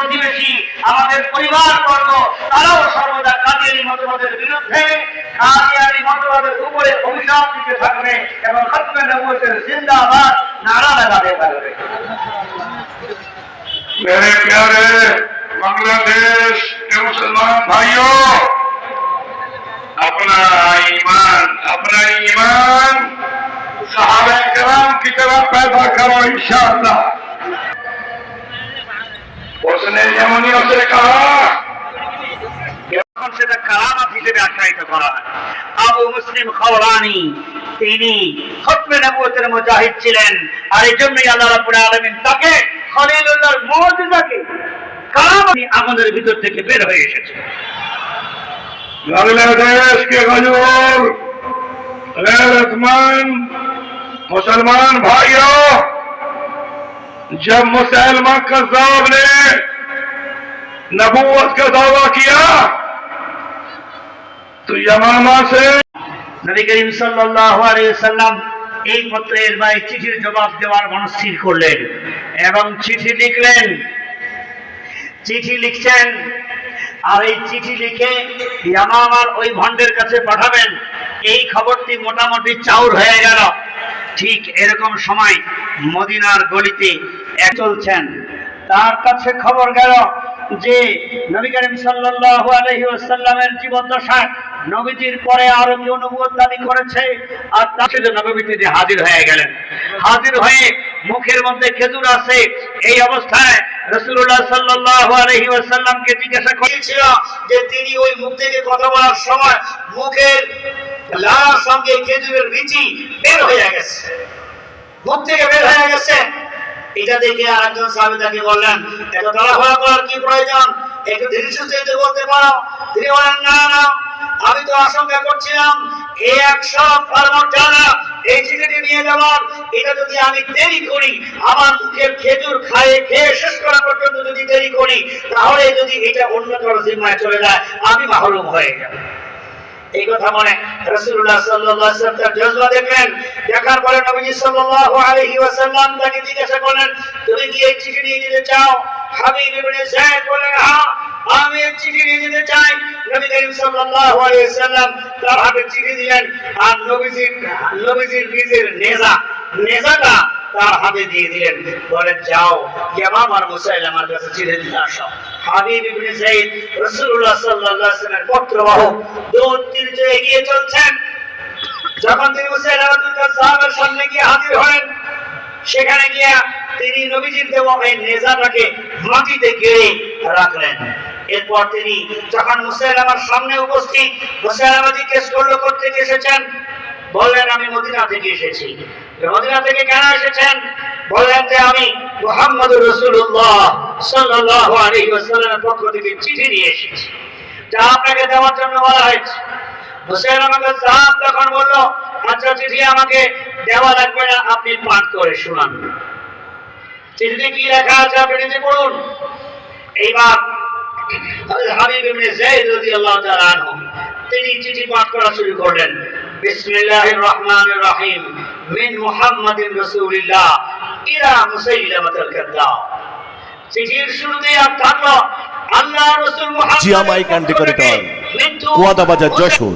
প্রতিবেশী, আমাদের পরিবারবর্গ, তারাও সর্বদা কাদিয়ানী মতবাদের বিরুদ্ধে, কাদিয়ানী মতবাদের উপরে অভিশাপ দিতে থাকবে এবং খতমে নবুয়তের জিন্দাবাদ নারা লাগাতে থাকবে। मेरे प्यारे बांग्लादेश के मुसलमान भाइयों, अपना ईमान सहाबा किराम की तरह पैदा करो इंशाअल्लाह। उसने यमनियों से कहा, সেটা কারামাত হিসেবে আখ্যায়িত করা হয়। আবু মুসলিম খাওলানি তিনি খতমে নবুয়তের মুজাহিদ ছিলেন, আর এই জন্যই আল্লাহ রাব্বুল আলামিন তাকে খলিলুল্লাহর মুজিজাকে কারামাত আমাদের ভিতর থেকে বের হয়ে এসেছে। बांग्लादेश के गजूर गैरतमंद मुसलमान भाइयों, जब मुसलमान कज़्ज़ाब ने नबूवत का दावा किया तो यमामा से নবী করিম সাল্লাল্লাহু আলাইহি ওয়াসাল্লাম এই পত্রের বা এই চিঠির জবাব দেওয়ার মনস্থির করলেন এবং চিঠি লিখলেন। চিঠি লিখছেন, আর এই চিঠি লিখে ইয়ামামার ওই ভণ্ডের কাছে পাঠাবেন। এই খবরটি মোটামুটি চাউর হয়ে গেল। ঠিক এরকম সময় মদিনার গলিতে চলছেন, তার কাছে খবর গেল যে নবী করিম সাল্লাল্লাহু আলাইহি ওয়াসাল্লামের জীবদ্দশায় নবীজির পরে আরো কেউ নবুয়ত দাবি করেছে, আর তার সাথে নবী তিনি হাজির হয়ে গেলেন। হাজির হয়ে মুখের মধ্যে খেজুর আছে, এই অবস্থায় রাসূলুল্লাহ সাল্লাল্লাহু আলাইহি ওয়াসাল্লামকে জিজ্ঞাসা করেছিল যে তিনি ওই মুখ থেকে কথা বলার সময় মুখের লার সঙ্গে খেজুরের বিচি বের হয়ে গেছে, মুখ থেকে বের হয়ে গেছে। এটা দেখে আরেকজন সাহাবী তাকে বললেন, এত তাড়াহুড়া করার কি প্রয়োজন, একটু ধীরে সুস্থে বলতে পারো। তিনি বলেন, না না, আমি তো আশঙ্কা করছিলাম এই 100 ফার্মার যারা এই চিঠিটি নিয়ে যাবার, এটা যদি আমি দেরি করি, আমার মুখের খেজুর খেয়ে শেষ করা পর্যন্ত যদি দেরি করি, তাহলে যদি এটা অন্য কারো জিম্মায় চলে যায় আমি মাহরুম হয়ে যাব। এই কথা মনে রাসূলুল্লাহ সাল্লাল্লাহু আলাইহি ওয়াসাল্লাম তার জজবা দেখলেন। দেখার পরে নবী সাল্লাল্লাহু আলাইহি ওয়াসাল্লাম তাকে জিজ্ঞাসা করলেন, তুমি কি এই চিঠি নিয়ে যেতে চাও? হাবিব ইবনে যায়েদ বললেন, হ্যাঁ, আমি এই চিঠি নিয়ে যেতে চাই। নবী করিম সাল্লাল্লাহু আলাইহি ওয়াসাল্লাম তার হাতে চিঠি দিলেন, আর নবীজির নিজের নেজাটা তার হাতে দিয়ে দিলেন। বলেন, যাও ইয়ামামা আর মুসাইলামার কাছে চিঠি দিয়ে আসো। হাবিব ইবনে যায়েদ রাসূলুল্লাহ সাল্লাল্লাহু আলাইহি ওয়াসাল্লামের পত্রবাহক দৌড় তীরে এগিয়ে চলছেন। যখন তিনি মুসাইলামাতুল কাজ্জাবের সামনে গিয়ে হাজির হলেন, সেখানে গিয়ে তিনি নবীজির দেওয়া এই নেজাটাকে মাটিতে গেড়ে রাখলেন। এরপর তিনি যখন মুসাইলামার সামনে উপস্থিত, মুসাইলামা জিজ্ঞেস করলো, কোথেকে এসেছেন? বললেন, আমি মদিনা থেকে এসেছি। মদিনা থেকে কেন এসেছেন? বললেন যে আমি মুহাম্মদুর রাসূলুল্লাহ সাল্লাল্লাহু আলাইহি ওয়াসাল্লামের পক্ষ থেকে চিঠি নিয়ে এসেছি, যা আপনাকে দেওয়ার জন্য বলা হয়েছে। মুসাইলামা কাজ্জাব তখন বলল, আচ্ছা, চিঠি আমাকে দেওয়া লাগবে না, আপনি পাঠ করে শোনান। চিঠিতে কি লেখা আছে আপনি নিজে পড়ুন। এইবার হাবিব ইবনে যায়েদ রাদিয়াল্লাহু তাআলা আনহু তিনি চিঠি পাঠ করা শুরু করলেন। বিসমিল্লাহির রহমানির রহিম, মিন মুহাম্মাদিন রাসূলিল্লাহ ইলা মুসাইলামাতুল কাজ্জাব। চিঠির শুরুতে আর থাকলো আল্লাহর রাসূল Muhammad Zia mike and decorator, Kuyada Bazar, Jessore.